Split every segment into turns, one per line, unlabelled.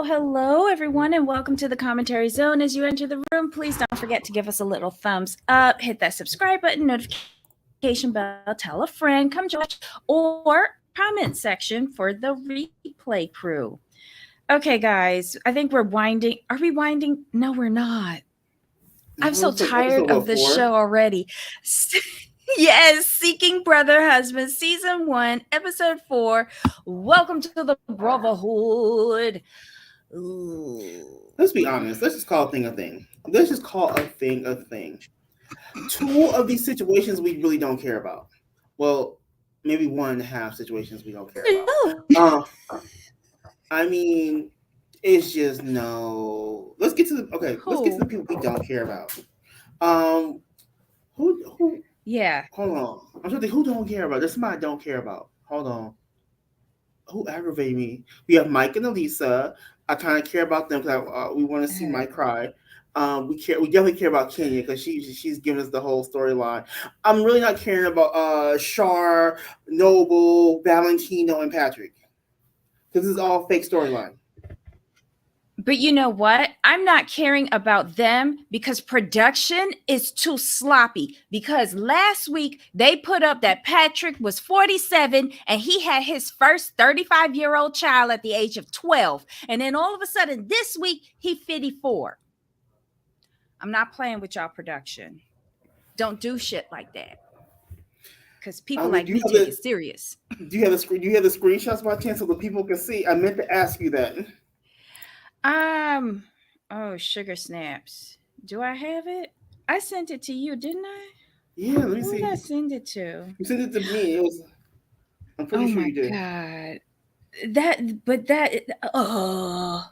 Hello, everyone, and welcome to the commentary zone. As you enter the room, please don't forget to give us a little thumbs up, hit that subscribe button, notification bell, tell a friend, come join us, or comment section for the replay crew. Okay, guys, I think we're winding. Are we winding? No, we're not. I'm so
It's like
tired
episode
of
what,
this
4?
show already. Yes, Seeking Brother Husband, Season 1, Episode 4. Welcome to the Brotherhood. Ooh.
Let's be honest. Let's just call a thing a thing. Let's just call a thing a thing. Two of these situations we really don't care about. Well, maybe 1.5 situations we don't care about. Uh, I mean, it's just no. Let's get to the okay. Let's get to the
Who?
people we don't care about. Um, who?
Yeah.
Hold on. I'm trying to think. Who don't care about? There's somebody I don't care about. Hold on. Who aggravated me? We have Mike and Elisa. I kind of care about them because we want to see Mike cry. We care. We definitely care about Kenya because she's giving us the whole storyline. I'm really not caring about Char, Noble, Valentino, and Patrick because this is all fake storyline.
But you know what? I'm not caring about them because production is too sloppy. Because last week they put up that Patrick was 47 and he had his first 35-year-old child at the age of 12. And then all of a sudden this week he 54. I'm not playing with y'all production. Don't do shit like that. Because people like me take it serious.
Do you have the screen? Do you have the screenshots by chance so the people can see? I meant to ask you that.
Oh, sugar snaps. Do I have it? I sent it to you, didn't I?
Yeah, let me
Who
see.
did I send it to?
You sent it to me. It was. I'm pretty
Oh
sure
my
you did.
god. Oh,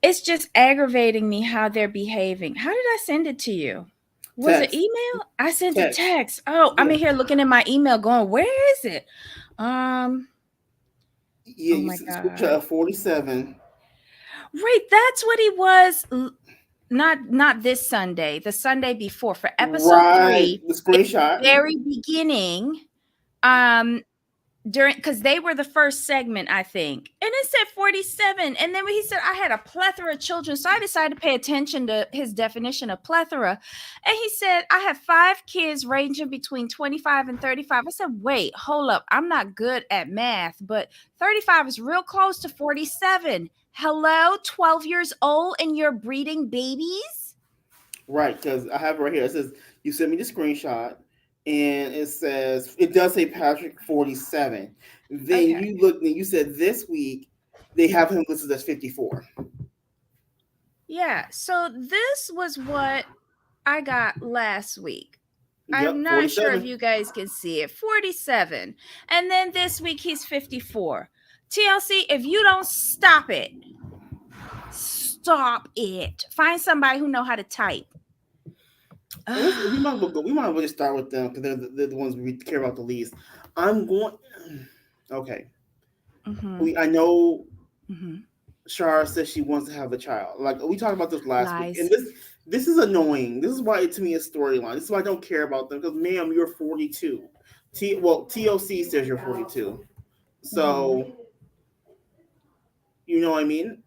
it's just aggravating me how they're behaving. How did I send it to you? Was it
Text.
email? I sent a
Text.
text. Oh, I'm
Yeah.
in here looking at my email going, where is it? Um,
Yeah,
oh
you
my
sent the screenshot
god.
of 47.
Right, that's what he was. Not this Sunday, the Sunday before for episode
Right.
3,
The
in
screenshot.
the very beginning, um, during because they were the first segment, I think, and it said 47. And then when he said I had a plethora of children, so I decided to pay attention to his definition of plethora. And he said I have 5 kids ranging between 25 and 35. I said, wait, hold up, I'm not good at math, but 35 is real close to 47. Hello, 12 years old and you're breeding babies?
Right, because I have it right here. It says you sent me the screenshot, and it says it does say Patrick 47. Then
Okay.
you look, and you said this week they have him listed as 54.
Yeah, so this was what I got last week. I'm
Yep,
not sure if
47.
you guys can see it. 47. And then this week he's 54. TLC, if you don't stop it, stop it. Find somebody who know how to type.
We might as well go. We might as well just start with them because they're the ones we care about the least. I'm going. Okay.
Mm-hmm.
I know
Mm-hmm.
Chara says she wants to have a child. Like we talked about this last week, and
Lies.
this is annoying. This is why to me it's storyline. This is why I don't care about them because, ma'am, you're 42. TOC says you're 42,
Mm-hmm.
so you know what I mean.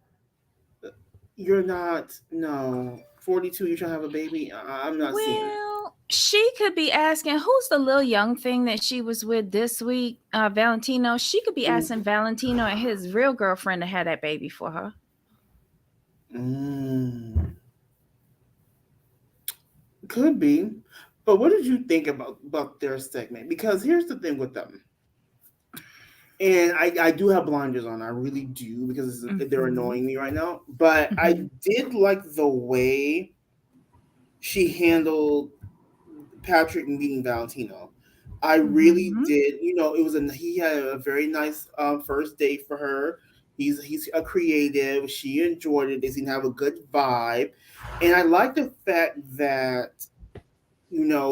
You're not. No, 42. You're trying to have a baby. I'm not seeing it.
Well, she could be asking who's the little young thing that she was with this week, Valentino. She could be asking Valentino and his real girlfriend to have that baby for her.
Mm, could be. But what did you think about their segment? Because here's the thing with them. And I do have blinders on. I really do because they're
Mm-hmm.
annoying me right now. But I
Mm-hmm.
did like the way she handled Patrick meeting Valentino. I really
Mm-hmm.
did. You know, he had a very nice first date for her. He's a creative. She enjoyed it. They seem to have a good vibe, and I like the fact that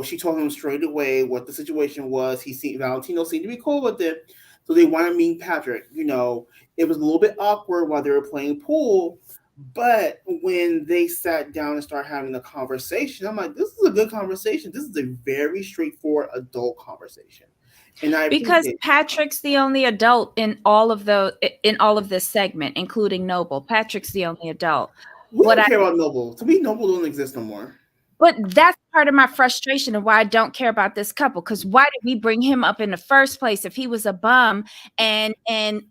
she told him straight away what the situation was. Valentino seemed to be cool with it, so they want to meet Patrick. It was a little bit awkward while they were playing pool, but when they sat down and started having a conversation, I'm like, this is a good conversation. This is a very straightforward adult conversation. And I
Because
appreciate.
Patrick's the only adult in all of this segment, including Noble. Patrick's the only adult.
We
What
don't
I
care about Noble. To me, Noble don't exist no more.
But that's part of my frustration and why I don't care about this couple. Because why did we bring him up in the first place if he was a bum and an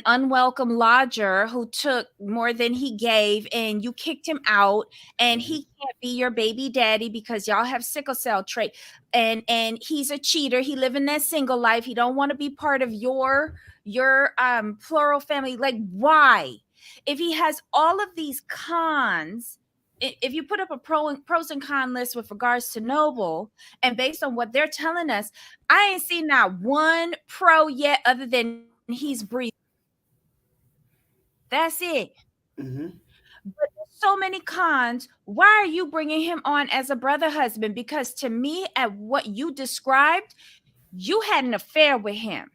unwelcome lodger who took more than he gave, and you kicked him out, and he
Mhm.
can't be your baby daddy because y'all have sickle cell trait, and he's a cheater. He living that single life. He don't want to be part of your plural family. Like, why? If he has all of these cons, if you put up a pros and con list with regards to Noble, and based on what they're telling us, I ain't seen not one pro yet other than he's breathing. That's it.
Mhm.
But there's so many cons. Why are you bringing him on as a brother husband? Because to me, at what you described, you had an affair with him,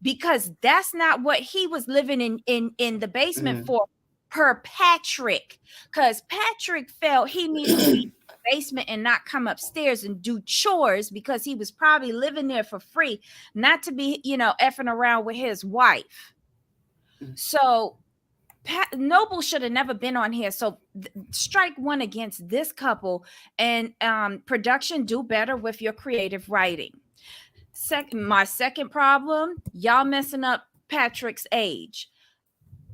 because that's not what he was living in the basement
Mhm.
for, per Patrick. Because Patrick felt he needed to be in the basement and not come upstairs and do chores because he was probably living there for free, not to be, effing around with his wife. So Noble should have never been on here. So strike one against this couple, and production, do better with your creative writing. My second problem, y'all messing up Patrick's age.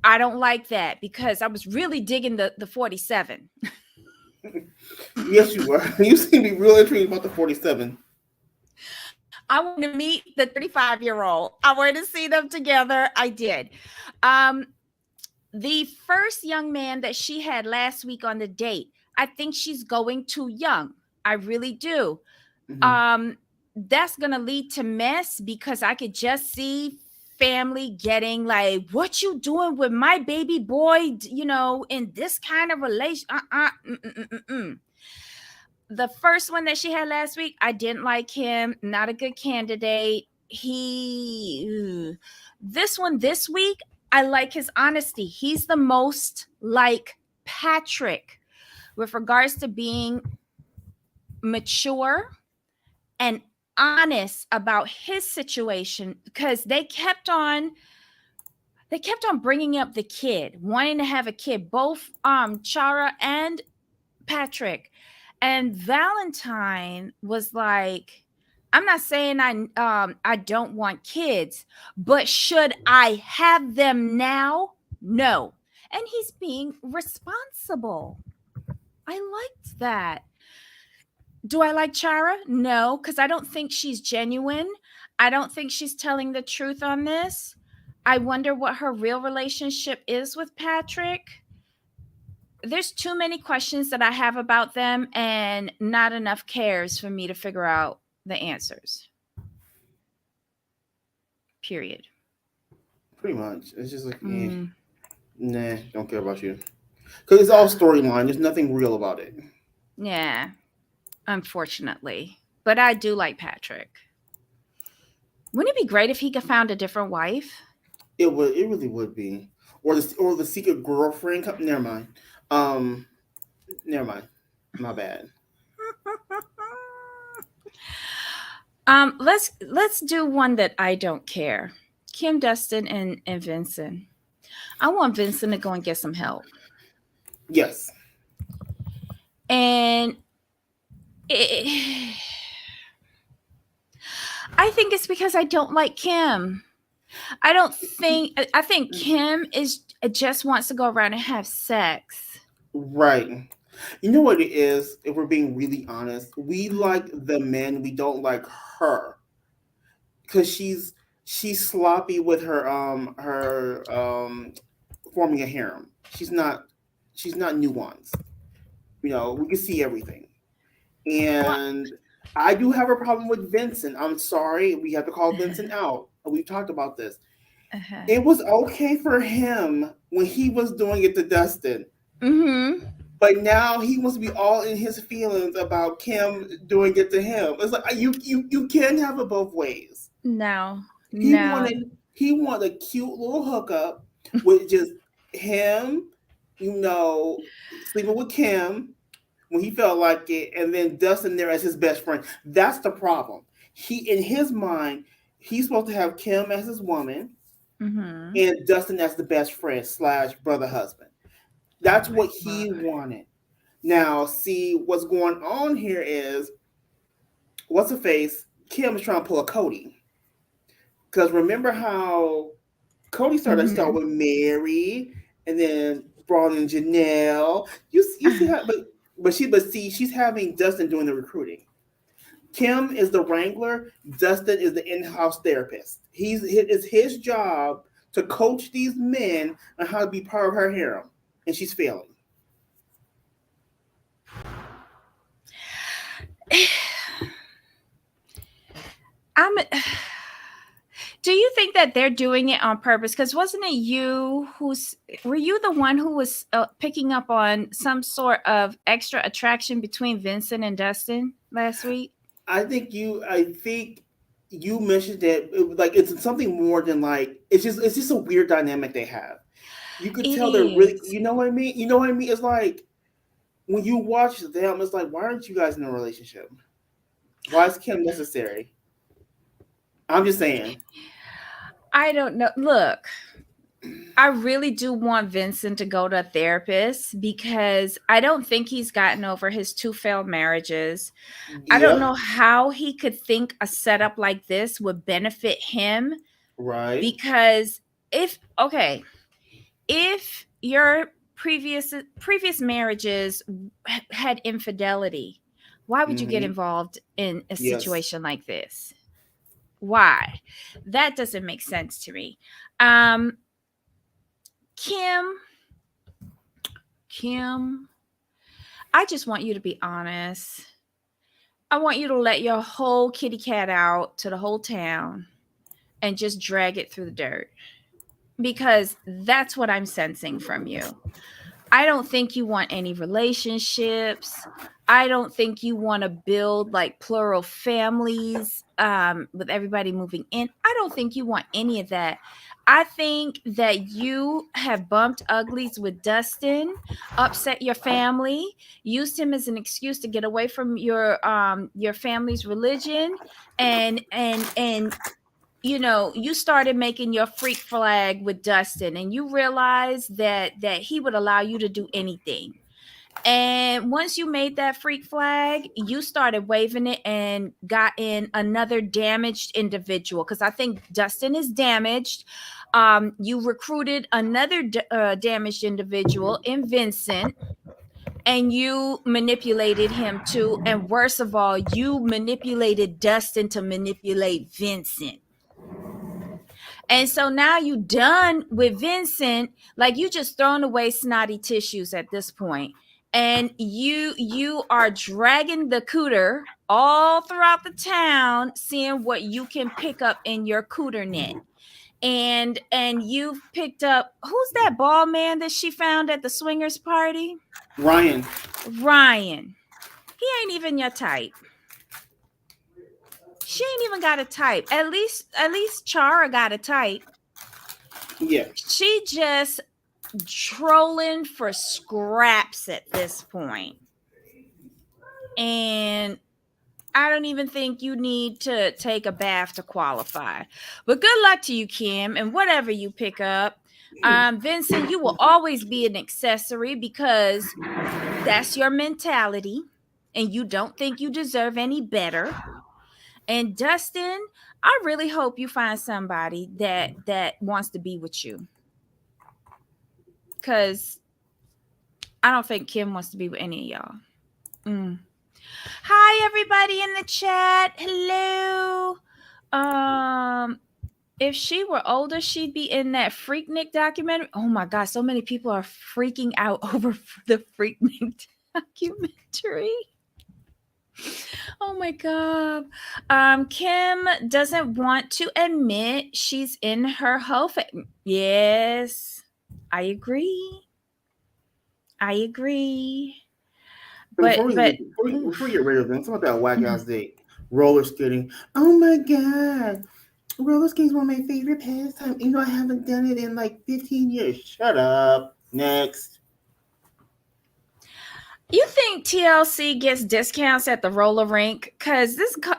I don't like that because I was really digging the 47.
Yes, you were. You seem to be real intrigued about the 47.
I want to meet the 35-year-old. I wanted to see them together. I did. Um, the first young man that she had last week on the date, I think she's going too young. I really do.
Mhm.
um that's gonna lead to mess, because I could just see family getting like, what you doing with my baby boy, in this kind of relation. The first one that she had last week, I didn't like him, not a good candidate. This one this week, I like his honesty. He's the most like Patrick with regards to being mature and honest about his situation, because they kept on bringing up the kid, wanting to have a kid, both Chara and Patrick. And Valentine was like, I'm not saying I don't want kids, but should I have them now? No. And he's being responsible. I liked that. Do I like Chara? No, because I don't think she's genuine. I don't think she's telling the truth on this. I wonder what her real relationship is with Patrick. There's too many questions that I have about them, and not enough cares for me to figure out the answers. Period.
Pretty much. It's just like,
Mm,
nah, don't care about you. Because it's all storyline. There's nothing real about it.
yeah, unfortunately. But I do like Patrick. Wouldn't it be great if he could found a different wife?
It would. It really would be. Or the secret girlfriend. Never mind. Um. Never mind. My bad.
Let's do one that I don't care. Kim, Dustin, and Vincent. I want Vincent to go and get some help.
Yes.
And it, I think it's because I don't like Kim. I think Kim is just wants to go around and have sex.
Right. You know what it is? If we're being really honest, we
Mhm.
like the men. We don't like her because she's sloppy with her forming a harem. She's not nuanced. We can see everything.
Well,
And I do have a problem with Vincent. I'm sorry, we have to call Vincent out. We've talked about this.
uh-huh.
It was okay for him when he was doing it to Dustin,
Mm-hmm.
but now he wants to be all in his feelings about Kim doing it to him. It's like you can't have it both ways.
No,
He
no.
wanted he wanted a cute little hookup with just him, you know, sleeping with Kim when he felt like it, and then Dustin there as his best friend. That's the problem. He in his mind, he's supposed to have Kim as his woman
Mm-hmm.
and Dustin as the best friend slash brother husband.
Oh
That's
my
what he
lord.
wanted. Now, see what's going on here is what's the face? Kim is trying to pull a Cody. Because remember how Cody started
Mm-hmm.
with Mary and then brought in Janelle. You see how but see she's having Dustin doing the recruiting. Kim is the wrangler. Dustin is the in-house therapist. It's his job to coach these men on how to be part of her harem, and she's failing.
I'm. Do you think that they're doing it on purpose? Because wasn't it you who's were you the one who was picking up on some sort of extra attraction between Vincent and Dustin last week?
I think you mentioned that like it's something more than like it's just a weird dynamic they have. You could
It
tell they're really,
is.
you know what I mean. You know what I mean. It's like when you watch them, it's like why aren't you guys in a relationship? Why is Kim necessary? I'm just saying.
I don't know. Look, I really do want Vincent to go to a therapist because I don't think he's gotten over his two failed marriages. I don't
Yep.
know how he could think a setup like this would benefit him
Right.
because if your previous marriages had infidelity, why would you get
Mm-hmm.
involved in a
Yes.
situation like this? Why? That doesn't make sense to me. Um, Kim, Kim, I just want you to be honest. I want you to let your whole kitty cat out to the whole town and just drag it through the dirt because that's what I'm sensing from you. I don't think you want any relationships. I don't think you want to build like plural families with everybody moving in. I don't think you want any of that. I think that you have bumped uglies with Dustin, upset your family, used him as an excuse to get away from your family's religion, and you know, you started making your freak flag with Dustin and you realized that he would allow you to do anything. And once you made that freak flag, you started waving it and got in another damaged individual because I think Dustin is damaged. You recruited another damaged individual in Vincent and you manipulated him too. And worst of all, you manipulated Dustin to manipulate Vincent. And so now you done with Vincent, like you just throwing away snotty tissues at this point. And you are dragging the cooter all throughout the town, seeing what you can pick up in your cooter net. And you've picked up who's that bald man that she found at the swingers party?
Ryan.
Ryan. He ain't even your type. She ain't even got a type. At least Chara got a type.
Yeah.
She just trolling for scraps at this point. And I don't even think you need to take a bath to qualify. But good luck to you, Kim, and whatever you pick up. Vincent, you will always be an accessory because that's your mentality, and you don't think you deserve any better. And Dustin, I really hope you find somebody that wants to be with you. Cause I don't think Kim wants to be with any of y'all. Mm. Hi, everybody in the chat. Hello. Um, if she were older, she'd be in that Freaknik documentary. Oh my god, so many people are freaking out over the Freaknik documentary. Oh my god. Kim doesn't want to admit she's in her whole yes, I agree. I agree.
Before
But
we
but
leave, before we
oof.
get rid of them, some of that whack ass date. Roller skating. Oh my god. Roller skating's one of my favorite pastime. You know I haven't done it in like 15 years. Shut up. Next.
You think TLC gets discounts at the roller rink? Because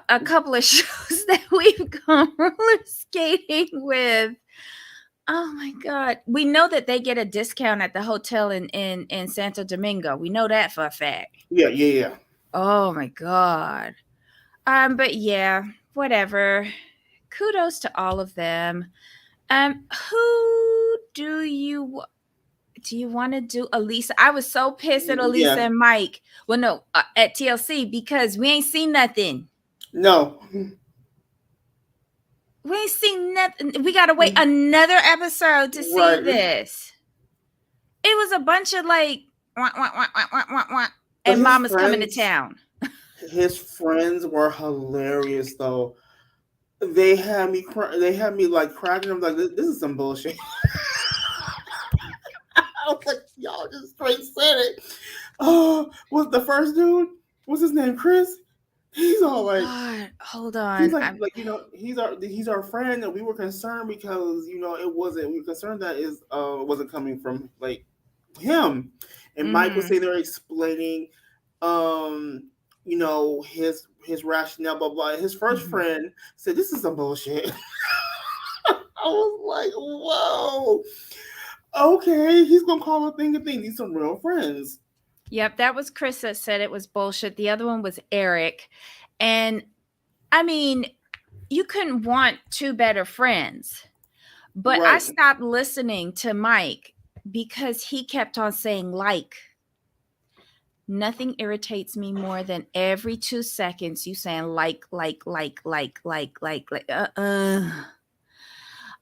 a couple of shows that we've gone roller skating with. Oh my God. We know that they get a discount at the hotel in Santo Domingo. We know that for a fact.
Yeah, yeah, yeah.
Oh my God. But yeah, whatever. Kudos to all of them. Who do you want to do Elisa? I was so pissed at Elisa
Yeah.
and Mike. Well, no, at TLC because we ain't seen nothing.
No.
We ain't seen nothing. We gotta wait another episode to see
Right.
this. It was a bunch of like, wah, wah, wah, wah, wah, wah, wah,
But
and Mama's coming to town.
his friends were hilarious though. They had me like cracking up like this is some bullshit. I was like, y'all just straight said it. Oh, what's the first dude? What's his name? Chris? He's all like,
God, hold
he's
on.
like he's our friend, and we were concerned because it wasn't we were concerned that is wasn't coming from like him, and Mike was sitting there explaining um his rationale, blah blah. His first friend said this is some bullshit. I was like, whoa, okay, he's gonna call a thing. These some real friends.
Yep, that was Chris that said it was bullshit. The other one was Eric. And I mean, you couldn't want two better friends. But I
Right.
stopped listening to Mike because he kept on saying like. Nothing irritates me more than every 2 seconds you saying like. So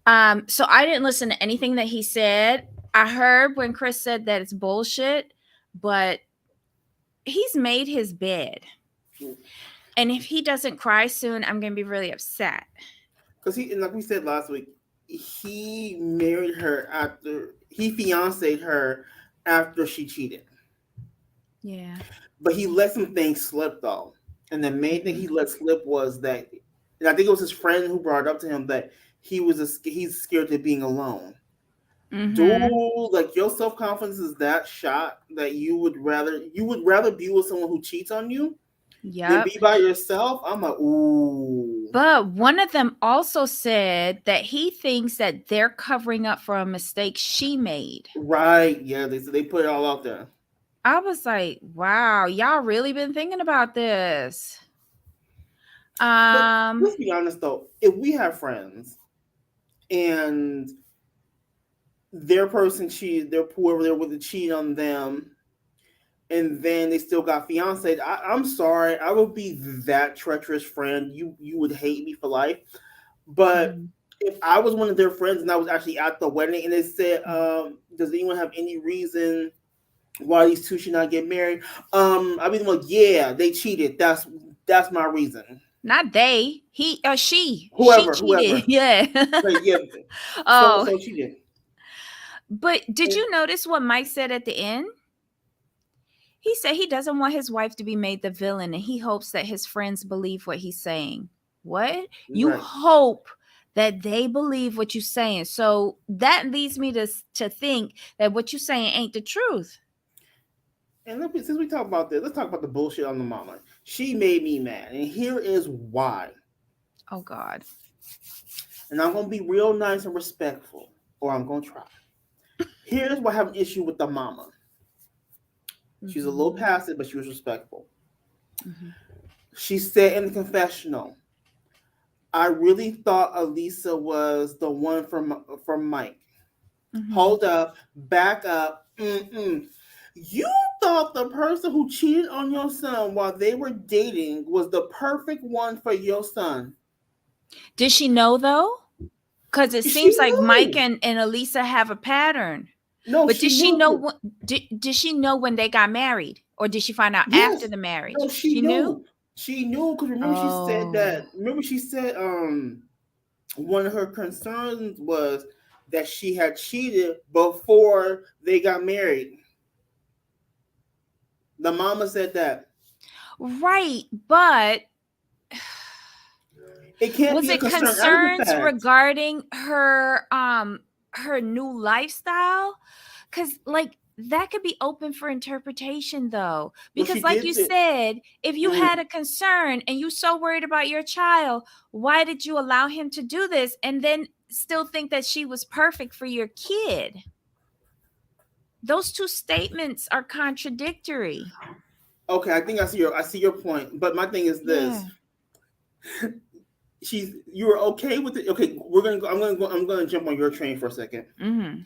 I didn't listen to anything that he said. I heard when Chris said that it's bullshit, but he's made his bed. And if he doesn't cry soon, I'm going to be really upset.
Because like we said last week, he married her after he fiancéed her after she cheated.
Yeah.
But he let some things slip though. And the main thing he let slip was that, and I think it was his friend who brought it up to him that he's scared of being alone. Dude, like your self confidence is that shot that you would rather be with someone who cheats on you than
Yep.
be by yourself. I'm like, ooh.
But one of them also said that he thinks that they're covering up for a mistake she made.
Right. Yeah, they put it all out there.
I was like, wow, y'all really been thinking about this.
But let's be honest though, if we have friends and their person cheated, their whoever they're with cheat on them, and then they still got fiancé. I'm sorry, I would be that treacherous friend. You would hate me for life. But if I was one of their friends and I was actually at the wedding and they said, "Does anyone have any reason why these two should not get married?" I'd be like, "Yeah, they cheated. That's my reason."
Not they, he or she.
Whoever,
She cheated. Yeah.
but yeah.
Oh,
So she did.
but did you notice what Mike said at the end? He said he doesn't want his wife to be made the villain and he hopes that his friends believe what he's saying. What? You
Right.
hope that they believe what you're saying. So that leads me to think that what you're saying ain't the truth.
And since we talk about this, let's talk about the bullshit on the mama. She made me mad, and here is why.
Oh God.
And I'm gonna be real nice and respectful, or I'm gonna try. Here's why I have an issue with the mama. She's a little passive, but she was respectful. She said in the confessional, "I really thought Elisa was the one from Mike." Hold up, back up. You thought the person who cheated on your son while they were dating was the perfect one for your son.
Did she know though? Because it
She
seems like Mike
knew.
and Elisa have a pattern.
No,
But
she
did she know
knew.
what did she know when they got married? Or did she find out after
Yes.
the marriage?
No,
She knew?
She knew because remember she said
Oh.
that. Remember she said one of her concerns was that she had cheated before they got married. The mama said that.
Right, but
It can't
was
be a
it
concern after the
concerns
fact.
regarding her new lifestyle? Cuz like that could be open for interpretation though,
Well, she
because like
did
you
it.
said, if you had
Mm,
a concern and you so worried about your child, why did you allow him to do this and then still think that she was perfect for your kid? Those two statements are contradictory.
okay, I think I see your point. But my thing is
Yeah.
this: you were okay with it. Okay, we're gonna go. I'm gonna jump on your train for a second.
Mm-hmm.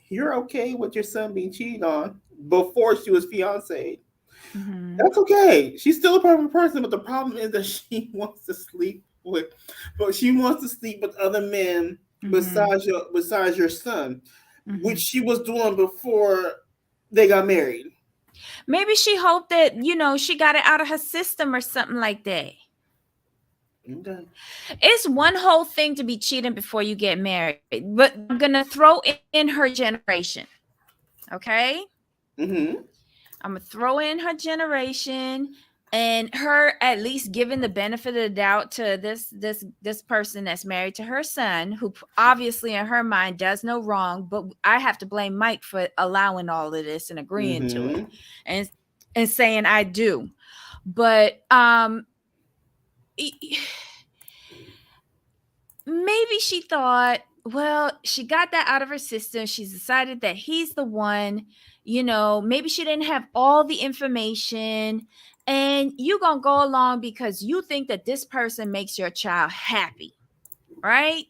You're okay with your son being cheated on before she was fiance.
Mm-hmm.
That's okay. She's still a perfect person, but the problem is that she wants to sleep with, but she wants to sleep with other men
Mm-hmm.
besides your son, which
Mm-hmm.
she was doing before they got married.
Maybe she hoped that, she got it out of her system or something like that.
Okay.
It's one whole thing to be cheating before you get married, but I'm going to throw in her generation. Okay?
Mm-hmm.
I'm going to throw in her generation and her at least giving the benefit of the doubt to this person that's married to her son, who obviously in her mind does no wrong, but I have to blame Mike for allowing all of this and agreeing to it
Mm-hmm.
and and saying I do. But maybe she thought, well, she got that out of her system. She's decided that he's the one. Maybe she didn't have all the information. And you going to go along because you think that this person makes your child happy, right?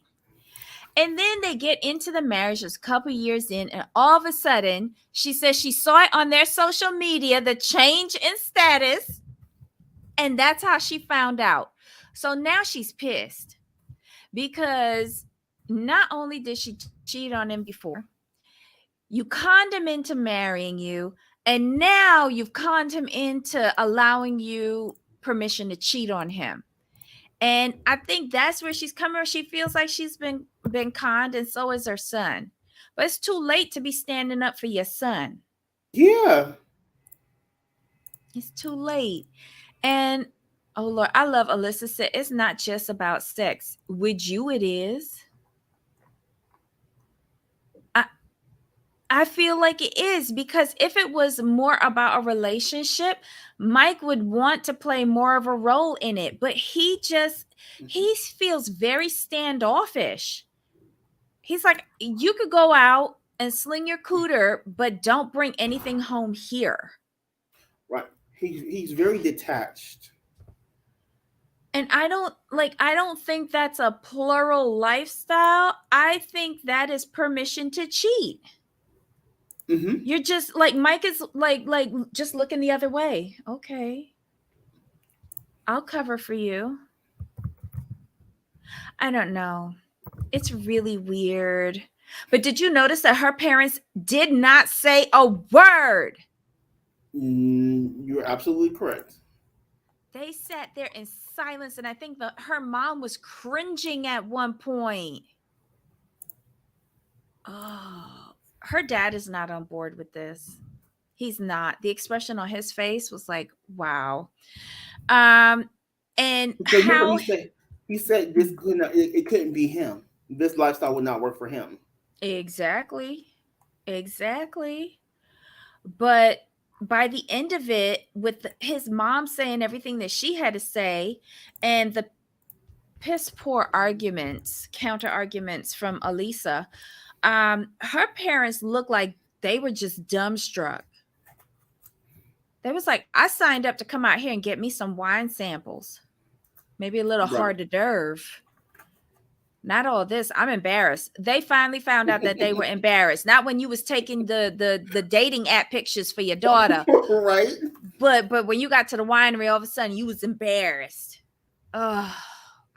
And then they get into the marriage just a couple years in, and all of a sudden, she says she saw it on their social media, the change in status, and that's how she found out. So now she's pissed because not only did she cheat on him before, you conned him into marrying you, and now you've conned him into allowing you permission to cheat on him. And I think that's where she's coming. She feels like she's been conned, and so is her son. But it's too late to be standing up for your son.
Yeah.
It's too late. And oh Lord, I love Elisa said it's not just about sex. With you, it is. I, I feel like it is, because if it was more about a relationship, Mike would want to play more of a role in it. But he feels very standoffish. He's like, you could go out and sling your cooter, but don't bring anything home here.
Right. He's very detached.
And I don't think that's a plural lifestyle. I think that is permission to cheat.
Mm-hmm.
You're just like Mike is like just looking the other way. Okay. I'll cover for you. I don't know. It's really weird. But did you notice that her parents did not say a word?
You're absolutely correct.
They sat there in silence, and I think her mom was cringing at one point. Oh, her dad is not on board with this. He's not. The expression on his face was like, wow. Um, and
Because remember,
how
he said this could not, it couldn't be him. This lifestyle would not work for him.
exactly, exactly. But by the end of it, with his mom saying everything that she had to say, and the piss poor arguments, counter arguments from Elisa, her parents looked like they were just dumbstruck. They was like, I signed up to come out here and get me some wine samples. Maybe a little
Right.
hard to nerve. Not all this. I'm embarrassed. They finally found out that they were embarrassed. Not when you was taking the dating app pictures for your daughter,
Right.
but when you got to the winery, all of a sudden you was embarrassed. Oh,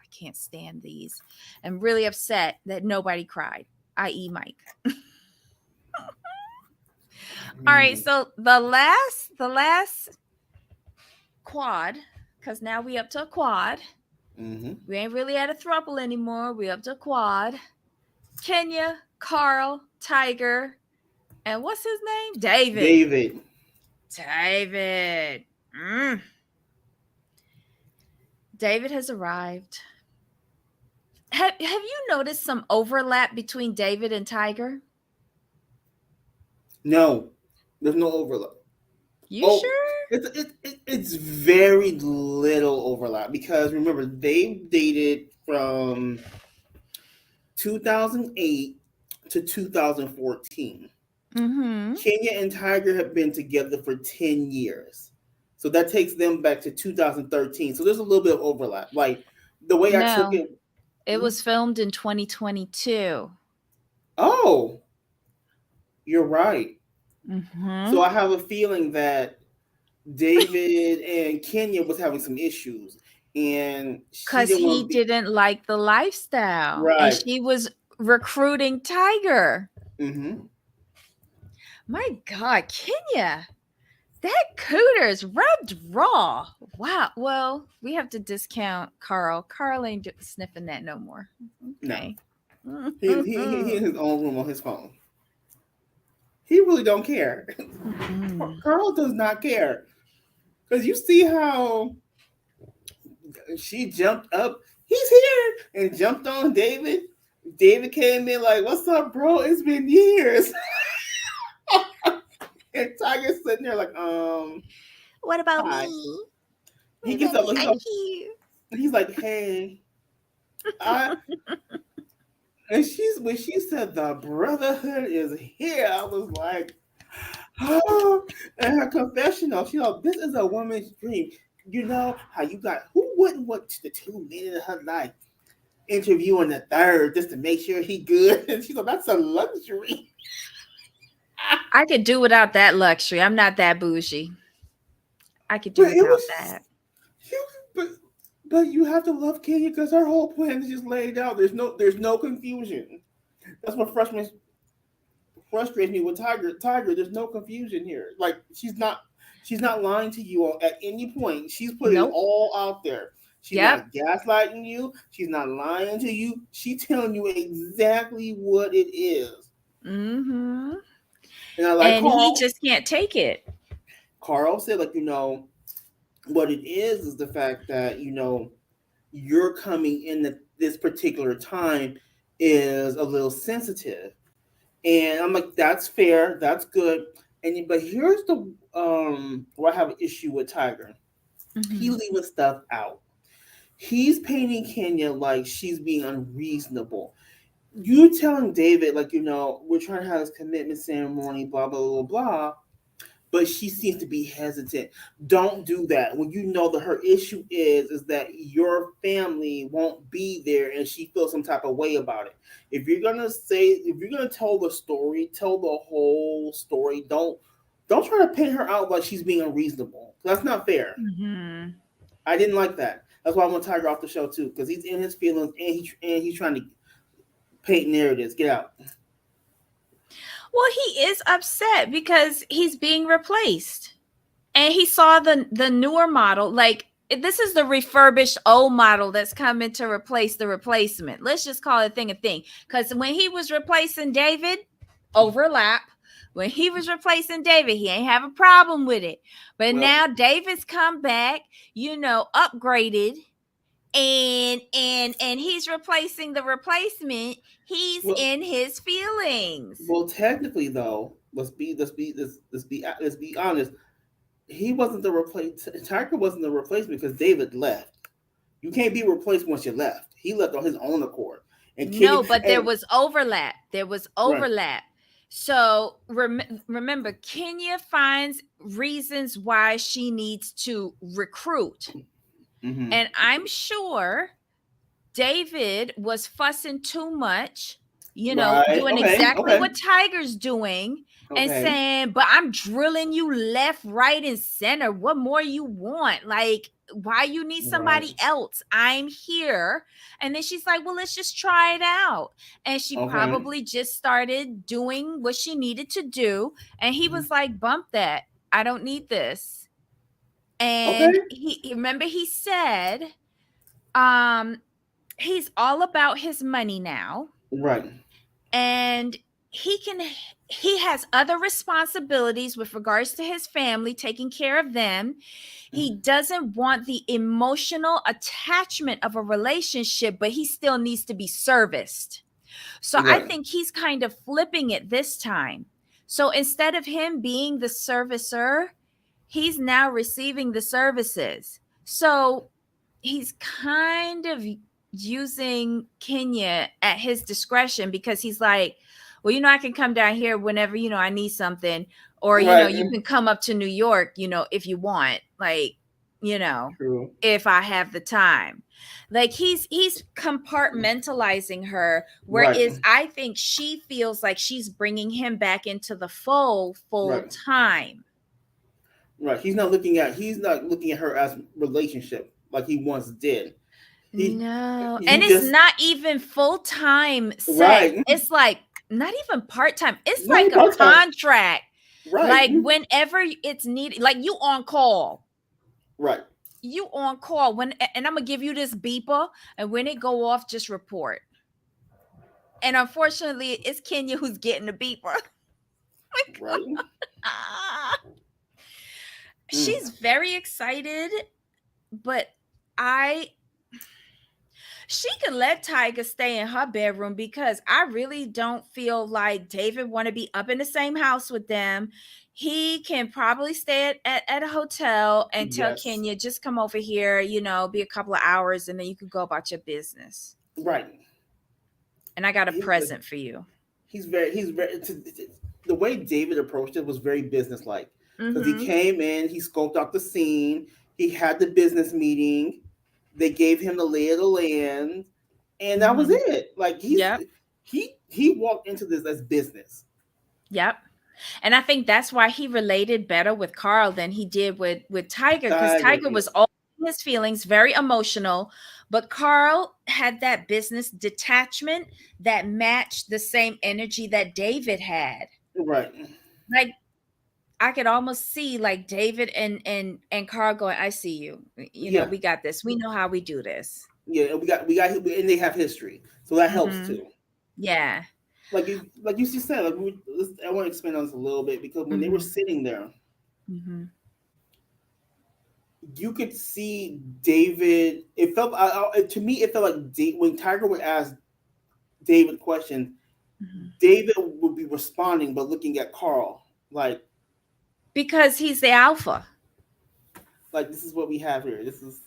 I can't stand these. I'm really upset that nobody cried, i.e. Mike. All right, so the last quad, because now we up to a quad.
Mm-hmm.
We ain't really at a throuple anymore. We up to a quad. Kenya, Carl, Tiger, and what's his name? David.
David.
David. David has arrived. Have you noticed some overlap between David and Tiger?
No. There's no overlap.
You
Oh,
sure?
it's very little overlap because remember they dated from 2008 to 2014.
Mm-hmm.
Kenya and Tiger have been together for 10 years. So that takes them back to 2013. So there's a little bit of overlap. Like the way I took
No,
it.
it was filmed in 2022.
Oh, you're right.
Mm-hmm.
So I have a feeling that David and Kenya was having some issues and she
Because
didn't want
he
to be
didn't like the lifestyle, and
right.
she was recruiting Tiger.
Hmm.
My God, Kenya, that cooter's rubbed raw. Wow. Well, we have to discount Carl. Carl ain't sniffing that no more.
No.
Okay.
He in his own room on his phone. He really don't care.
Mm-mm.
Carl does not care. Because you see how she jumped up. He's here and jumped on David. David came in like, "What's up, bro? It's been years." And Tiger's sitting there like,
What about
hi.
me?
He
What
gets
about
up.
me? I'm here.
He's like, "Hey, I." And she's when she said the Brotherhood is here, I was like, oh. And her confessional, she's like, "This is a woman's dream. You know how you got who wouldn't want the two men in her life interviewing the third just to make sure he good?" And she's like, "That's a luxury."
I could do without that luxury. I'm not that bougie. I could do
But it
without
was,
that.
you, but you have to love Kenya because her whole plan is just laid out. There's no confusion. That's what frustrates me with Tiger. Tiger, there's no confusion here. Like she's not lying to you at any point. She's putting it
Nope.
all out there. She's
Yep.
not gaslighting you. She's not lying to you. She's telling you exactly what it is.
Mm-hmm.
And I like
And he
Carl.
just can't take it.
Carl said, like, what it is the fact that, you're coming in at this particular time is a little sensitive. And I'm like, that's fair, that's good. But here's the where I have an issue with Tiger. He
Mm-hmm.
leaving stuff out. He's painting Kenya like she's being unreasonable. You telling David, like, we're trying to have this commitment ceremony, blah blah blah blah, but she seems to be hesitant. Don't do that when you know that her issue is that your family won't be there and she feels some type of way about it. If you're gonna tell the story, tell the whole story. Don't try to paint her out like she's being unreasonable. That's not fair.
Mm-hmm.
I didn't like that. That's why I want Tiger off the show too, because he's in his feelings and he's trying to paint narratives. Get out.
Well, he is upset because he's being replaced. And he saw the newer model. Like, this is the refurbished old model that's coming to replace the replacement. Let's just call it a thing. Because when he was replacing David, overlap. When he was replacing David, he ain't have a problem with it. But
Well,
now David's come back, upgraded, and he's replacing the replacement. He's
well,
in his feelings.
technically though, let's be honest. He wasn't the replace. Tiger wasn't the replacement because David left. You can't be replaced once you left. He left on his own accord. And Kenya
No, but there
and
was overlap. There was
right.
overlap. So remember, Kenya finds reasons why she needs to recruit.
Mm-hmm.
And I'm sure David was fussing too much,
Right.
doing
Okay.
exactly
Okay.
what Tiger's doing and
Okay.
saying, but I'm drilling you left, right, and center. What more you want? Like, why you need
Right.
somebody else? I'm here. And then she's like, well, let's just try it out. And she
Okay.
probably just started doing what she needed to do. And he
Mhm.
was like, bump that. I don't need this.
Okay.
And remember he said, um, he's all about his money now,
Right.
and he can he has other responsibilities with regards to his family, taking care of them. He
Mhm.
doesn't want the emotional attachment of a relationship, but he still needs to be serviced. So I
Right.
think he's kind of flipping it this time. So instead of him being the servicer, he's now receiving the services. So he's kind of using Kenya at his discretion, because he's like, well, I can come down here whenever, I need something, or,
Right.
you can come up to New York, if you want, like, you know,
True.
if I have the time. Like he's compartmentalizing her,
Right.
whereas I think she feels like she's bringing him back into the fold full
Right.
time.
Right. He's not looking at her as relationship like he once did. He
No,
he
and it's
just
not even full-time sex.
right.
It's like not even part-time. It's
Not
like
even
a
part time.
contract.
Right.
Like whenever it's needed, like you on call.
Right.
You on call and I'm gonna give you this beeper, and when it go off, just report. And unfortunately, it's Kenya who's getting the beeper.
Right.
Ah.
Mm.
She's very excited, but I she could let Tiger stay in her bedroom, because I really don't feel like David want to be up in the same house with them. He can probably stay at a hotel and tell
Yes.
Kenya, just come over here, be a couple of hours, and then you can go about your business.
Right.
And I got a
He's
present for you.
the way David approached it was very businesslike, because he
Mm-hmm.
came in, he scoped out the scene, he had the business meeting, they gave him the lay of the land, and that was
Mm-hmm.
it. Like
Yep.
he walked into this as business.
Yep. And I think that's why he related better with Carl than he did with Tiger, because
Tiger,
Tiger was
yes.
all in his feelings, very emotional, but Carl had that business detachment that matched the same energy that David had.
Right.
Like I could almost see like David and Carl going, I see you.
Yeah.
We got this. We know how we do this.
Yeah. And and they have history, so that helps
Mm-hmm.
too.
Yeah.
Like you said, I want to expand on this a little bit, because when they were
Mm-hmm.
sitting there,
Mm-hmm.
you could see David. It felt to me, it felt like when Tiger would ask David questions,
Mm-hmm.
David would be responding, but looking at Carl,
Because he's the alpha.
like this is what we have here. This is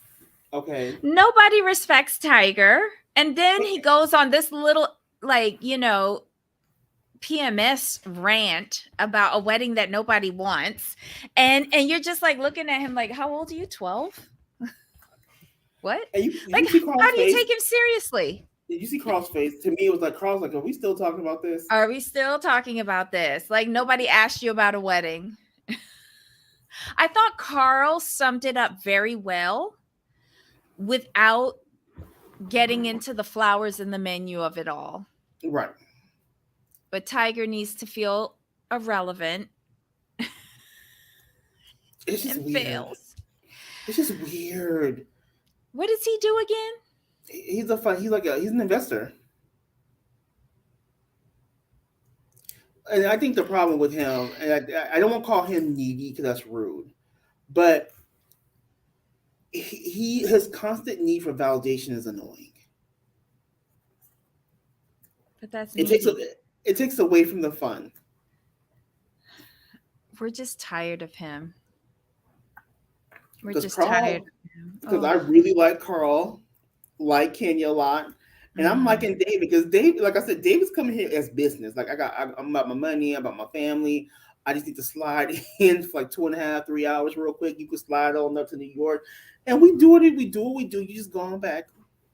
okay.
Nobody respects Tiger. And then he goes on this little, like, PMS rant about a wedding that nobody wants. And you're just like looking at him like, how old are you? 12? What?
And did
Like,
you see
how
Carl's
do you
face?
take him seriously?
Did you see Carl's face? To me, it was like Carl's like, "Are we still talking about this?"
Are we still talking about this? Like, nobody asked you about a wedding. I thought Carl summed it up very well without getting into the flowers and the menu of it all.
Right.
But Tiger needs to feel irrelevant
It's just
and
weird.
fails.
It's just weird.
What does he do again?
He's an investor. And I think the problem with him, and I don't want to call him needy because that's rude, but his constant need for validation is annoying.
But that's
It takes
needy.
it takes away from the fun.
We're just tired of him. We're
Because
just tired of him.
because
Oh.
I really like Carl, like Kenya a lot, and I'm
Mm-hmm.
liking David, because David, like I said, David's coming here as business. Like I'm about my money, about my family. I just need to slide in for like 2.5, 3 hours real quick. You can slide on up to New York, and we do it. We do what we do. You just go on back.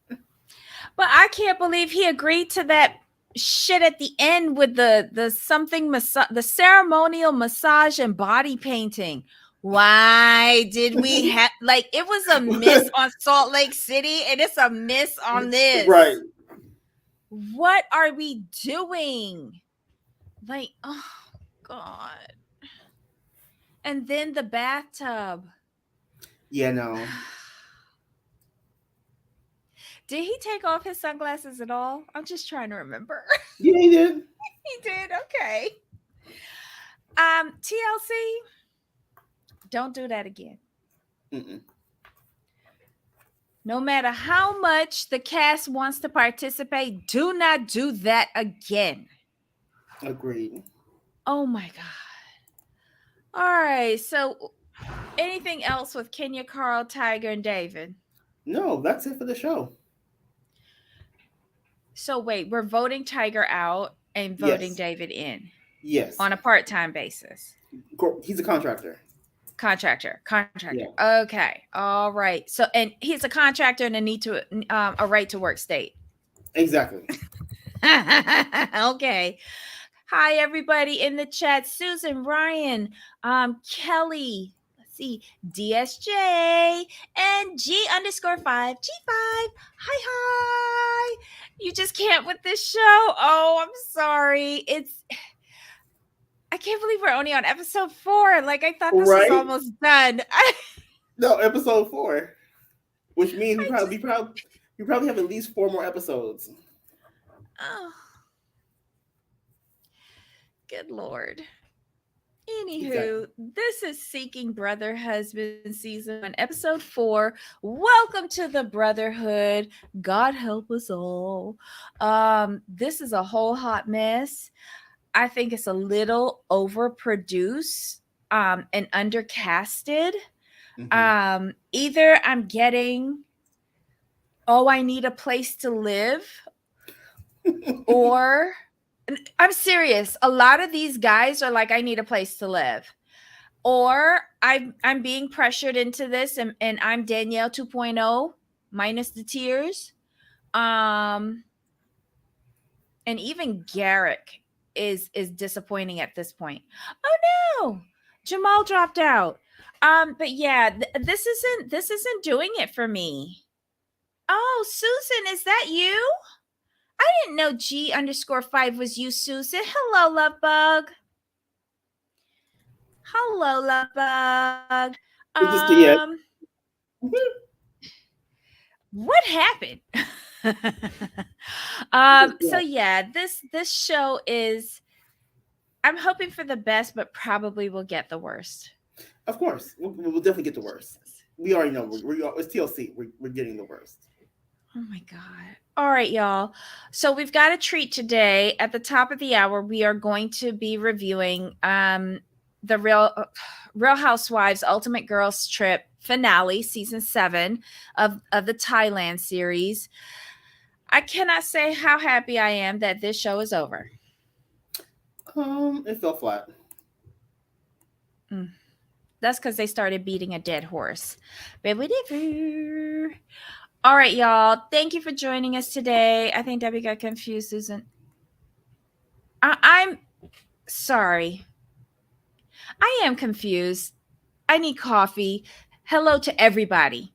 But I can't believe he agreed to that shit at the end with the something the ceremonial massage and body painting. Why did we have, like, it was a miss on Salt Lake City and it's a miss on
Right.
this? What are we doing? Like, oh God. And then the bathtub.
Yeah, no.
Did he take off his sunglasses at all? I'm just trying to remember.
Yeah, he did.
He did. Okay. TLC, don't do that again.
Mm-mm.
No matter how much the cast wants to participate, do not do that again.
Agreed.
Oh my god. All right. So anything else with Kenya, Carl, Tiger, and David?
No, that's it for the show.
So wait, we're voting Tiger out and voting
Yes,
David in
yes.
on a part-time basis.
He's a contractor.
Contractor.
Yeah,
Okay. All right. So and he's a contractor and a right to work state.
exactly.
Okay. Hi, everybody in the chat. Susan, Ryan, Kelly, let's see, DSJ, and G_5. G5. Hi, hi. You just can't with this show. Oh, I'm sorry. I can't believe we're only on episode 4. Like, I thought this was
Right?
almost done.
No, episode 4, which means
I just,
we probably have at least 4 more episodes.
oh, good Lord.
Exactly.
Anywho, this is Seeking Brother Husband Season 1, Episode 4. Welcome to the Brotherhood. God help us all. This is a whole hot mess. I think it's a little overproduced and undercasted. Either I'm getting Oh, I Need a Place to Live, or I'm serious. A lot of these guys are like, I need a place to live. Or I'm being pressured into this, and I'm Danielle 2.0 minus the tears. Um and even Garrick is disappointing at this point. Oh no. Jamal dropped out. But yeah, this isn't doing it for me. Oh, Susan, is that you? I didn't know G_5 was you, Susan. Hello, love bug. Hello, love bug.
It's just yeah.
What happened? So
Yeah.
yeah, this show is, I'm hoping for the best, but probably will get the worst.
Of course, we'll definitely get the worst. We already know it's TLC. We're getting the worst.
Oh my god. All right, y'all. So we've got a treat today. At the top of the hour, we are going to be reviewing the Real Housewives Ultimate Girls Trip finale, season 7 of the Thailand series. I cannot say how happy I am that this show is over.
It fell flat.
That's because they started beating a dead horse. But whatever. All right, y'all. Thank you for joining us today. I think Debbie got confused, Susan. I'm sorry. I am confused. I need coffee. Hello to everybody.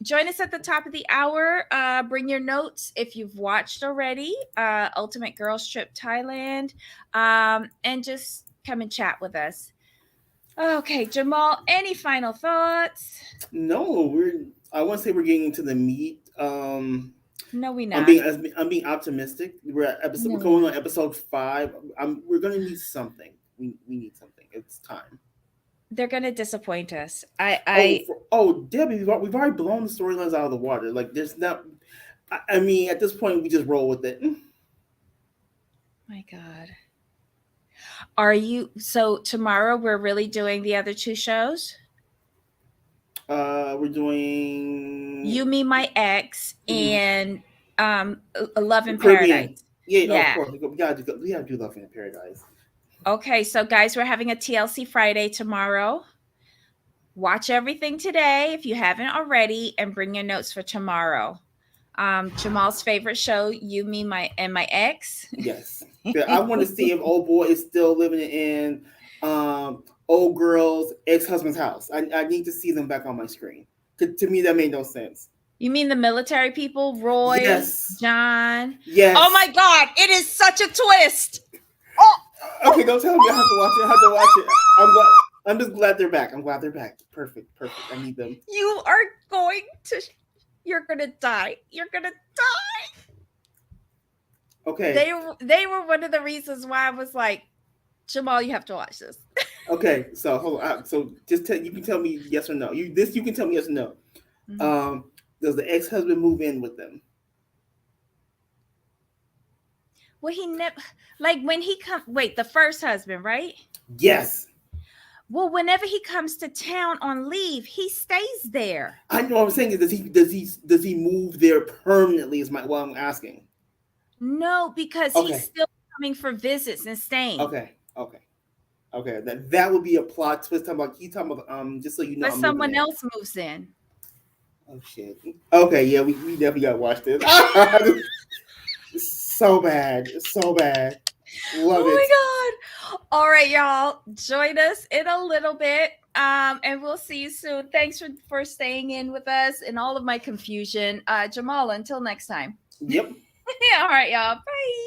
Join us at the top of the hour. Bring your notes if you've watched already. Ultimate Girls Trip Thailand. And just come and chat with us. Okay, Jamal, any final thoughts?
No, I want to say we're getting into the meat.
No, we
I'm
not.
being optimistic. We're
No, we
going on
not.
episode 5. We're gonna need something. We need something. It's time.
They're gonna disappoint us.
Debbie, we've already blown the storylines out of the water. Like there's not. I mean, at this point, we just roll with it.
My God. Are you so tomorrow we're really doing the other 2 shows?
We're doing
You, Me, My Ex,
mhm,
and Love in
Caribbean.
Paradise.
Yeah, of
Yeah.
course. We gotta do Love in Paradise.
Okay, so guys, we're having a TLC Friday tomorrow. Watch everything today if you haven't already, and bring your notes for tomorrow. Jamal's favorite show, You, Me, My Ex.
Yes. Yeah, I want to see if old boy is still living in old girl's ex husband's house. I need to see them back on my screen. To me, that made no sense.
You mean the military people, Roy,
Yes.
John?
Yes.
Oh my God, it is such a twist. Oh,
Okay, don't tell me I have to watch it. I have to watch it. I'm just glad they're back. I'm glad they're back. Perfect. I need them.
you are going to, you're gonna die. You're gonna die.
Okay.
They were one of the reasons why I was like, Jamal, you have to watch this.
Okay. So hold on. So you can tell me yes or no. You can tell me yes or no. Does the ex husband move in with them?
Well, he never, like when he come. Wait, the first husband, right?
Yes.
Well, whenever he comes to town on leave, he stays there.
I know what I'm saying is does he move there permanently is what I'm asking.
No, because he's
Okay.
still coming for visits and staying.
Okay. Okay. Okay. That would be a plot twist. Talking about just so you know
But
I'm moving
someone
there.
else moves in.
Oh shit. Okay, yeah, we definitely gotta watch this. It's so bad. It's so bad. Love it.
Oh my God. All right, y'all. Join us in a little bit. And we'll see you soon. Thanks for staying in with us and all of my confusion. Jamal, until next time.
Yep.
All right, y'all. Bye.